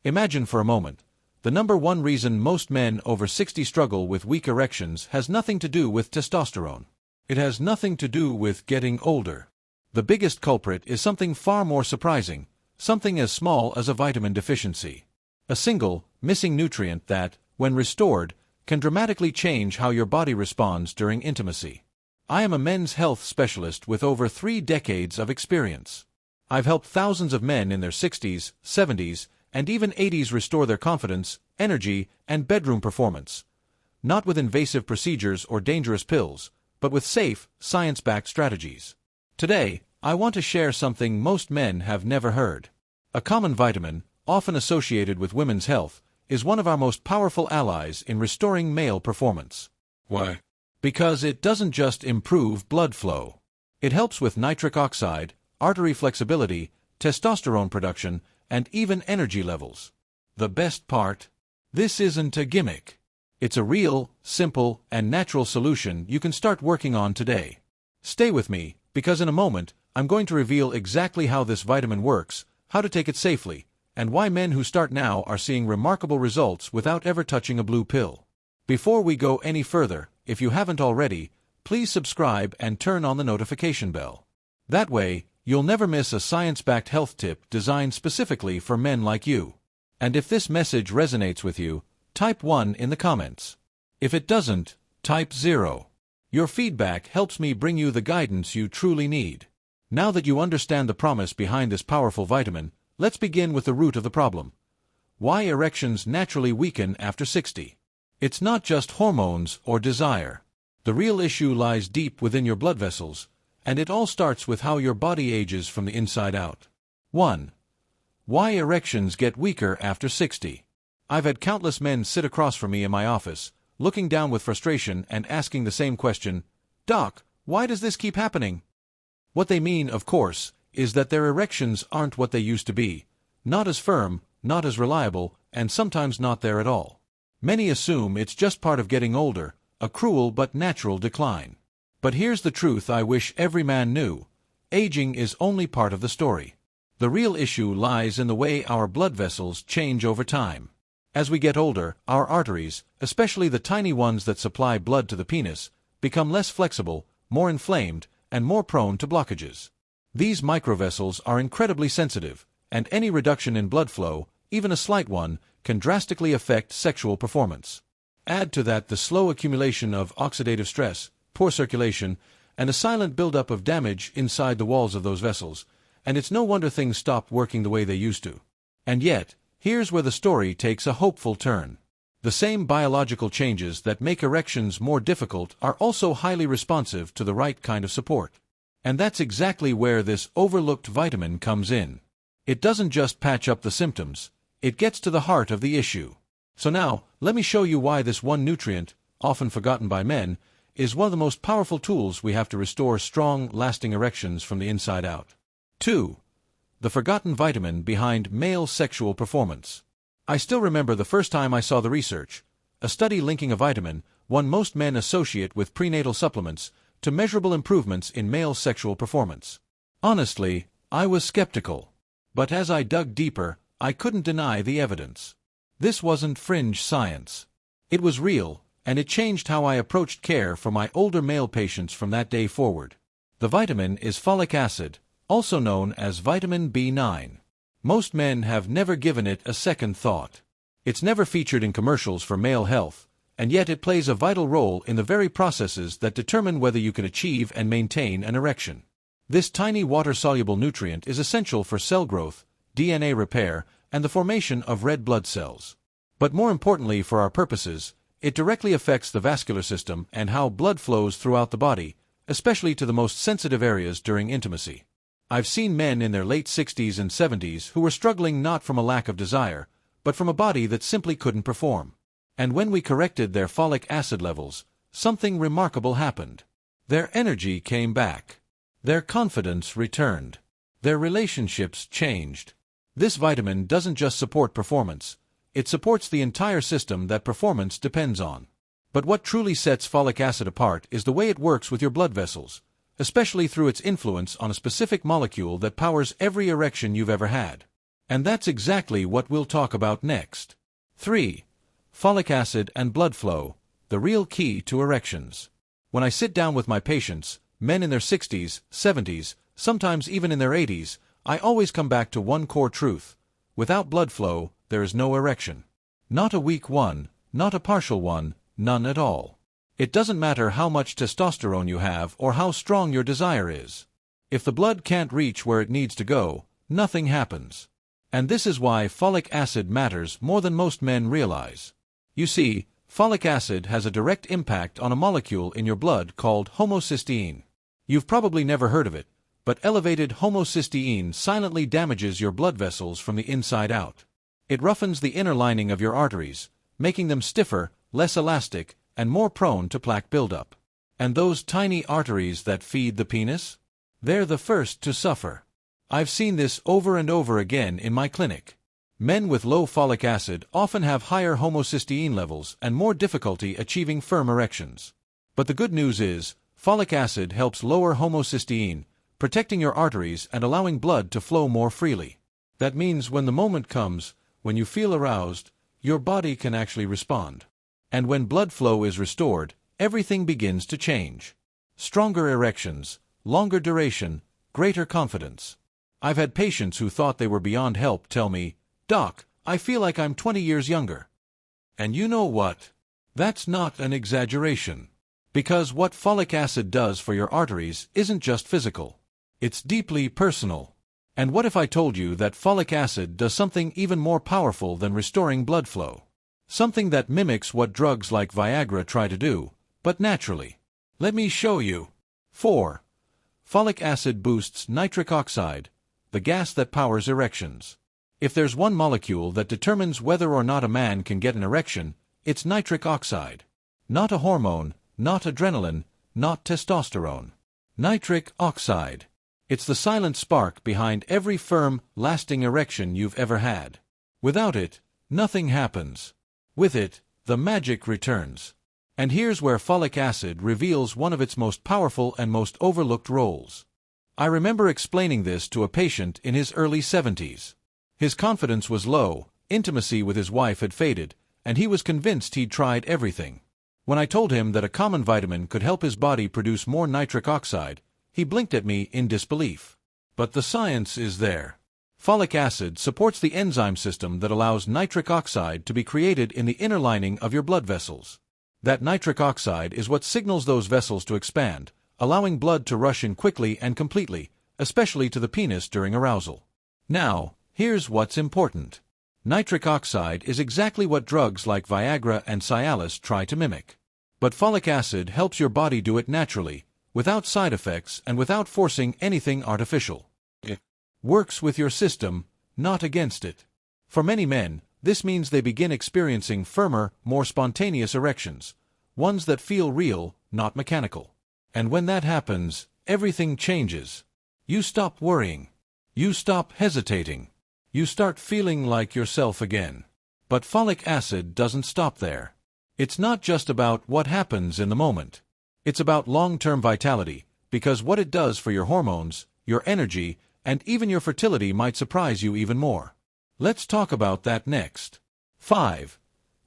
Imagine for a moment. The number one reason most men over 60 struggle with weak erections has nothing to do with testosterone. It has nothing to do with getting older. The biggest culprit is something far more surprising, something as small as a vitamin deficiency. A single, missing nutrient that, when restored, can dramatically change how your body responds during intimacy. I am a men's health specialist with over 3 decades of experience. I've helped thousands of men in their 60s, 70s, and even 80s restore their confidence, energy, and bedroom performance. Not with invasive procedures or dangerous pills, but with safe, science-backed strategies. Today, I want to share something most men have never heard. A common vitamin, often associated with women's health, is one of our most powerful allies in restoring male performance. Why? Because it doesn't just improve blood flow. It helps with nitric oxide, artery flexibility, testosterone production, and even energy levels. The best part? This isn't a gimmick. It's a real, simple, and natural solution you can start working on today. Stay with me, because in a moment, I'm going to reveal exactly how this vitamin works, how to take it safely, and why men who start now are seeing remarkable results without ever touching a blue pill. Before we go any further, if you haven't already, please subscribe and turn on the notification bell. That way, you'll never miss a science-backed health tip designed specifically for men like you. And if this message resonates with you, type 1 in the comments. If it doesn't, type 0. Your feedback helps me bring you the guidance you truly need. Now that you understand the promise behind this powerful vitamin, let's begin with the root of the problem. Why erections naturally weaken after 60? It's not just hormones or desire. The real issue lies deep within your blood vessels, and it all starts with how your body ages from the inside out. 1. Why erections get weaker after 60? I've had countless men sit across from me in my office, looking down with frustration and asking the same question, "Doc, why does this keep happening?" What they mean, of course, is that their erections aren't what they used to be, not as firm, not as reliable, and sometimes not there at all. Many assume it's just part of getting older, a cruel but natural decline. But here's the truth I wish every man knew. Aging is only part of the story. The real issue lies in the way our blood vessels change over time. As we get older, our arteries, especially the tiny ones that supply blood to the penis, become less flexible, more inflamed, and more prone to blockages. These microvessels are incredibly sensitive, and any reduction in blood flow, even a slight one, can drastically affect sexual performance. Add to that the slow accumulation of oxidative stress, poor circulation, and a silent buildup of damage inside the walls of those vessels, and it's no wonder things stop working the way they used to. And yet, here's where the story takes a hopeful turn. The same biological changes that make erections more difficult are also highly responsive to the right kind of support. And that's exactly where this overlooked vitamin comes in. It doesn't just patch up the symptoms, it gets to the heart of the issue. So now, let me show you why this one nutrient, often forgotten by men, is one of the most powerful tools we have to restore strong, lasting erections from the inside out. 2. The forgotten vitamin behind male sexual performance. I still remember the first time I saw the research, a study linking a vitamin, one most men associate with prenatal supplements, to measurable improvements in male sexual performance. Honestly, I was skeptical. But as I dug deeper, I couldn't deny the evidence. This wasn't fringe science. It was real, and it changed how I approached care for my older male patients from that day forward. The vitamin is folic acid, also known as vitamin B9. Most men have never given it a second thought. It's never featured in commercials for male health, and yet it plays a vital role in the very processes that determine whether you can achieve and maintain an erection. This tiny water-soluble nutrient is essential for cell growth, DNA repair, and the formation of red blood cells. But more importantly for our purposes, it directly affects the vascular system and how blood flows throughout the body, especially to the most sensitive areas during intimacy. I've seen men in their late 60s and 70s who were struggling not from a lack of desire, but from a body that simply couldn't perform. And when we corrected their folic acid levels, something remarkable happened. Their energy came back. Their confidence returned. Their relationships changed. This vitamin doesn't just support performance, it supports the entire system that performance depends on. But what truly sets folic acid apart is the way it works with your blood vessels, especially through its influence on a specific molecule that powers every erection you've ever had. And that's exactly what we'll talk about next. 3. Folic acid and blood flow, the real key to erections. When I sit down with my patients, men in their 60s, 70s, sometimes even in their 80s, I always come back to one core truth. Without blood flow, there is no erection. Not a weak one, not a partial one, none at all. It doesn't matter how much testosterone you have or how strong your desire is. If the blood can't reach where it needs to go, nothing happens. And this is why folic acid matters more than most men realize. You see, folic acid has a direct impact on a molecule in your blood called homocysteine. You've probably never heard of it, but elevated homocysteine silently damages your blood vessels from the inside out. It roughens the inner lining of your arteries, making them stiffer, less elastic, and more prone to plaque buildup. And those tiny arteries that feed the penis? They're the first to suffer. I've seen this over and over again in my clinic. Men with low folic acid often have higher homocysteine levels and more difficulty achieving firm erections. But the good news is, folic acid helps lower homocysteine, protecting your arteries and allowing blood to flow more freely. That means when the moment comes, when you feel aroused, your body can actually respond. And when blood flow is restored, everything begins to change. Stronger erections, longer duration, greater confidence. I've had patients who thought they were beyond help tell me, "Doc, I feel like I'm 20 years younger." And you know what? That's not an exaggeration. Because what folic acid does for your arteries isn't just physical. It's deeply personal. And what if I told you that folic acid does something even more powerful than restoring blood flow? Something that mimics what drugs like Viagra try to do, but naturally. Let me show you. 4. Folic acid boosts nitric oxide, the gas that powers erections. If there's one molecule that determines whether or not a man can get an erection, it's nitric oxide. Not a hormone, not adrenaline, not testosterone. Nitric oxide. It's the silent spark behind every firm, lasting erection you've ever had. Without it, nothing happens. With it, the magic returns. And here's where folic acid reveals one of its most powerful and most overlooked roles. I remember explaining this to a patient in his early 70s. His confidence was low, intimacy with his wife had faded, and he was convinced he'd tried everything. When I told him that a common vitamin could help his body produce more nitric oxide, he blinked at me in disbelief. But the science is there. Folic acid supports the enzyme system that allows nitric oxide to be created in the inner lining of your blood vessels. That nitric oxide is what signals those vessels to expand, allowing blood to rush in quickly and completely, especially to the penis during arousal. Now, here's what's important. Nitric oxide is exactly what drugs like Viagra and Cialis try to mimic. But folic acid helps your body do it naturally, without side effects and without forcing anything artificial. It works with your system, not against it. For many men, this means they begin experiencing firmer, more spontaneous erections, ones that feel real, not mechanical. And when that happens, everything changes. You stop worrying. You stop hesitating. You start feeling like yourself again. But folic acid doesn't stop there. It's not just about what happens in the moment. It's about long-term vitality, because what it does for your hormones, your energy, and even your fertility might surprise you even more. Let's talk about that next. 5.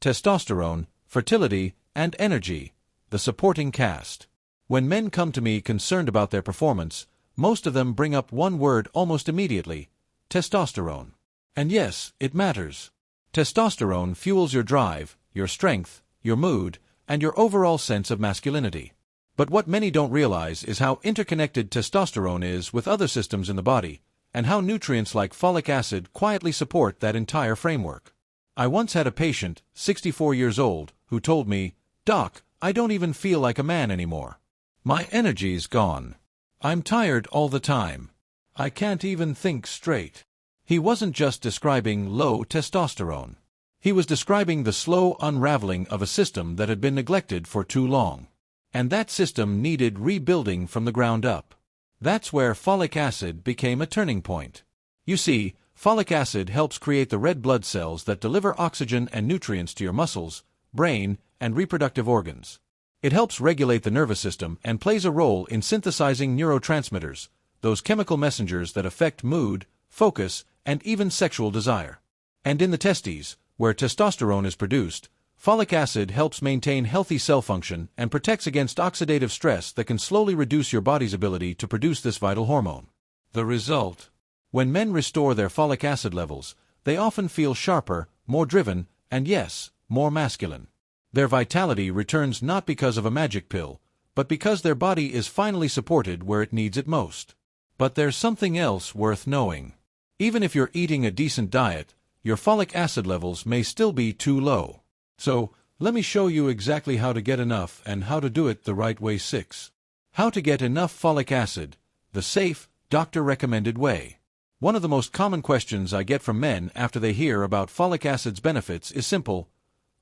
Testosterone, fertility, and energy, the supporting cast. When men come to me concerned about their performance, most of them bring up one word almost immediately: testosterone. And yes, it matters. Testosterone fuels your drive, your strength, your mood, and your overall sense of masculinity. But what many don't realize is how interconnected testosterone is with other systems in the body, and how nutrients like folic acid quietly support that entire framework. I once had a patient, 64 years old, who told me, "Doc, I don't even feel like a man anymore. My energy's gone. I'm tired all the time. I can't even think straight." He wasn't just describing low testosterone. He was describing the slow unraveling of a system that had been neglected for too long. And that system needed rebuilding from the ground up. That's where folic acid became a turning point. You see, folic acid helps create the red blood cells that deliver oxygen and nutrients to your muscles, brain, and reproductive organs. It helps regulate the nervous system and plays a role in synthesizing neurotransmitters, those chemical messengers that affect mood, focus, and even sexual desire. And in the testes, where testosterone is produced, folic acid helps maintain healthy cell function and protects against oxidative stress that can slowly reduce your body's ability to produce this vital hormone. The result? When men restore their folic acid levels, they often feel sharper, more driven, and yes, more masculine. Their vitality returns not because of a magic pill, but because their body is finally supported where it needs it most. But there's something else worth knowing. Even if you're eating a decent diet, your folic acid levels may still be too low. So, let me show you exactly how to get enough and how to do it the right way. 6. How to get enough folic acid, the safe, doctor-recommended way. One of the most common questions I get from men after they hear about folic acid's benefits is simple: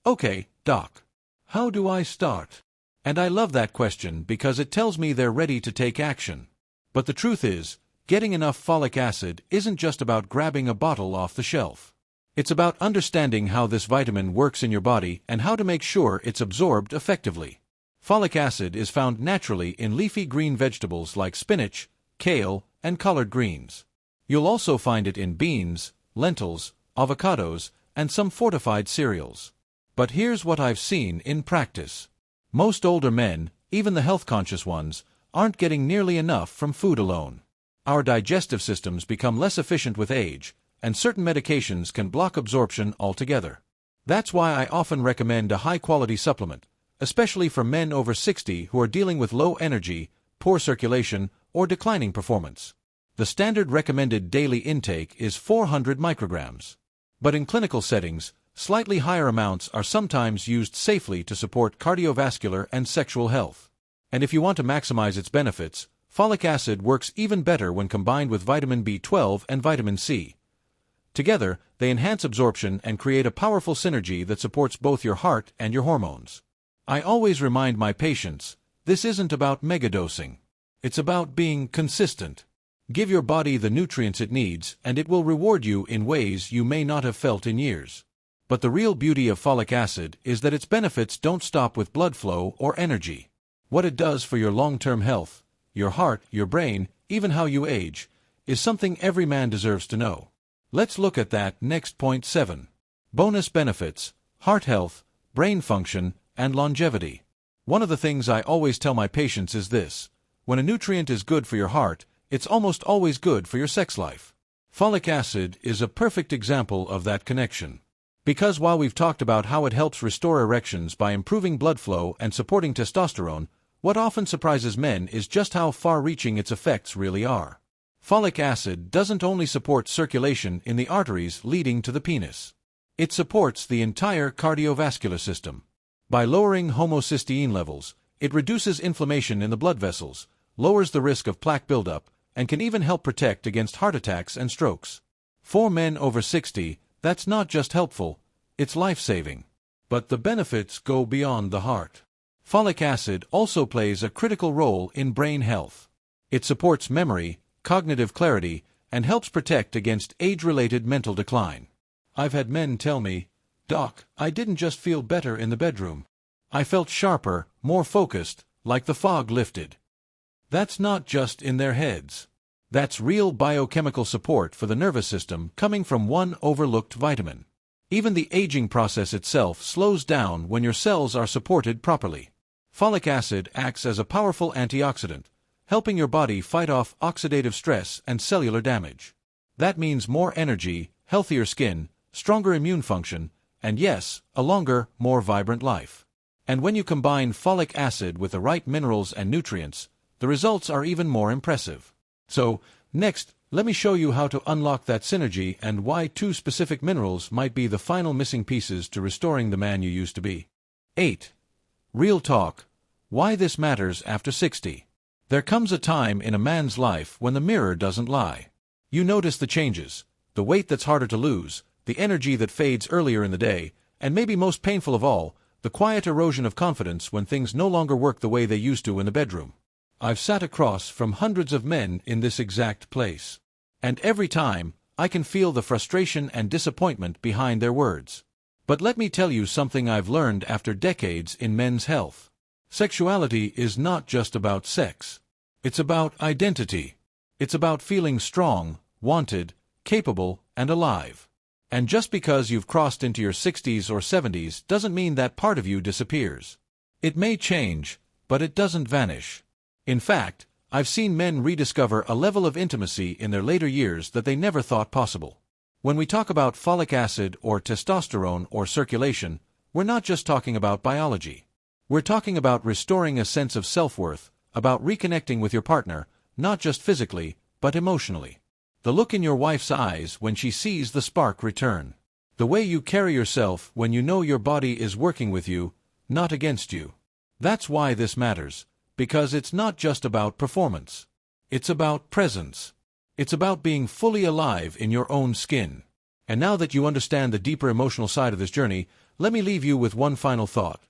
"Okay, doc, how do I start?" And I love that question because it tells me they're ready to take action. But the truth is, getting enough folic acid isn't just about grabbing a bottle off the shelf. It's about understanding how this vitamin works in your body and how to make sure it's absorbed effectively. Folic acid is found naturally in leafy green vegetables like spinach, kale, and collard greens. You'll also find it in beans, lentils, avocados, and some fortified cereals. But here's what I've seen in practice. Most older men, even the health-conscious ones, aren't getting nearly enough from food alone. Our digestive systems become less efficient with age, and certain medications can block absorption altogether. That's why I often recommend a high-quality supplement, especially for men over 60 who are dealing with low energy, poor circulation, or declining performance. The standard recommended daily intake is 400 micrograms. But in clinical settings, slightly higher amounts are sometimes used safely to support cardiovascular and sexual health. And if you want to maximize its benefits, folic acid works even better when combined with vitamin B12 and vitamin C. Together, they enhance absorption and create a powerful synergy that supports both your heart and your hormones. I always remind my patients, this isn't about megadosing. It's about being consistent. Give your body the nutrients it needs, and it will reward you in ways you may not have felt in years. But the real beauty of folic acid is that its benefits don't stop with blood flow or energy. What it does for your long-term health, your heart, your brain, even how you age, is something every man deserves to know. Let's look at that next. Point 7. Bonus benefits: heart health, brain function, and longevity. One of the things I always tell my patients is this: when a nutrient is good for your heart, it's almost always good for your sex life. Folic acid is a perfect example of that connection. Because while we've talked about how it helps restore erections by improving blood flow and supporting testosterone, what often surprises men is just how far-reaching its effects really are. Folic acid doesn't only support circulation in the arteries leading to the penis. It supports the entire cardiovascular system. By lowering homocysteine levels, it reduces inflammation in the blood vessels, lowers the risk of plaque buildup, and can even help protect against heart attacks and strokes. For men over 60, that's not just helpful, it's life-saving. But the benefits go beyond the heart. Folic acid also plays a critical role in brain health. It supports memory, cognitive clarity, and helps protect against age-related mental decline. I've had men tell me, "Doc, I didn't just feel better in the bedroom. I felt sharper, more focused, like the fog lifted." That's not just in their heads. That's real biochemical support for the nervous system coming from one overlooked vitamin. Even the aging process itself slows down when your cells are supported properly. Folic acid acts as a powerful antioxidant, helping your body fight off oxidative stress and cellular damage. That means more energy, healthier skin, stronger immune function, and yes, a longer, more vibrant life. And when you combine folic acid with the right minerals and nutrients, the results are even more impressive. So, next, let me show you how to unlock that synergy and why 2 specific minerals might be the final missing pieces to restoring the man you used to be. 8. Real talk: why this matters after 60. There comes a time in a man's life when the mirror doesn't lie. You notice the changes, the weight that's harder to lose, the energy that fades earlier in the day, and maybe most painful of all, the quiet erosion of confidence when things no longer work the way they used to in the bedroom. I've sat across from hundreds of men in this exact place. And every time, I can feel the frustration and disappointment behind their words. But let me tell you something I've learned after decades in men's health. Sexuality is not just about sex. It's about identity. It's about feeling strong, wanted, capable, and alive. And just because you've crossed into your 60s or 70s doesn't mean that part of you disappears. It may change, but it doesn't vanish. In fact, I've seen men rediscover a level of intimacy in their later years that they never thought possible. When we talk about folic acid or testosterone or circulation, we're not just talking about biology. We're talking about restoring a sense of self-worth, about reconnecting with your partner, not just physically, but emotionally. The look in your wife's eyes when she sees the spark return. The way you carry yourself when you know your body is working with you, not against you. That's why this matters, because it's not just about performance. It's about presence. It's about being fully alive in your own skin. And now that you understand the deeper emotional side of this journey, let me leave you with one final thought.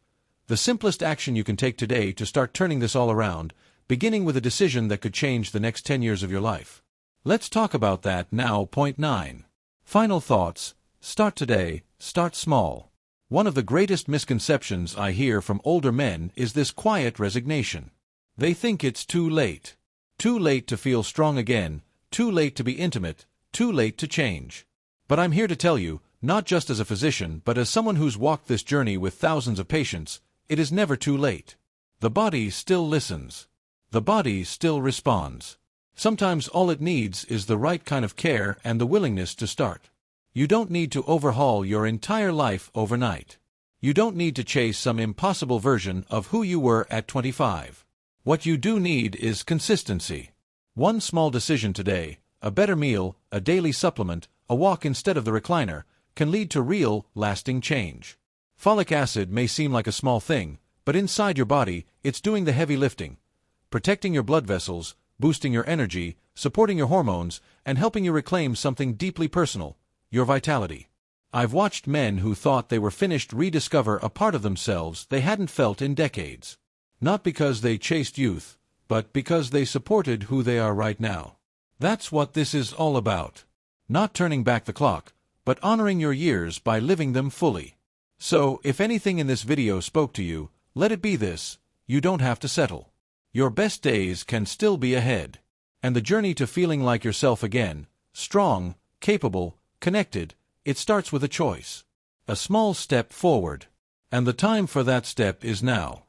The simplest action you can take today to start turning this all around, beginning with a decision that could change the next 10 years of your life. Let's talk about that now. Point 9. Final thoughts. Start today, start small. One of the greatest misconceptions I hear from older men is this quiet resignation. They think it's too late. Too late to feel strong again, too late to be intimate, too late to change. But I'm here to tell you, not just as a physician but as someone who's walked this journey with thousands of patients, it is never too late. The body still listens. The body still responds. Sometimes all it needs is the right kind of care and the willingness to start. You don't need to overhaul your entire life overnight. You don't need to chase some impossible version of who you were at 25. What you do need is consistency. One small decision today, a better meal, a daily supplement, a walk instead of the recliner, can lead to real, lasting change. Folic acid may seem like a small thing, but inside your body, it's doing the heavy lifting, protecting your blood vessels, boosting your energy, supporting your hormones, and helping you reclaim something deeply personal, your vitality. I've watched men who thought they were finished rediscover a part of themselves they hadn't felt in decades. Not because they chased youth, but because they supported who they are right now. That's what this is all about. Not turning back the clock, but honoring your years by living them fully. So, if anything in this video spoke to you, let it be this: you don't have to settle. Your best days can still be ahead. And the journey to feeling like yourself again, strong, capable, connected, it starts with a choice. A small step forward. And the time for that step is now.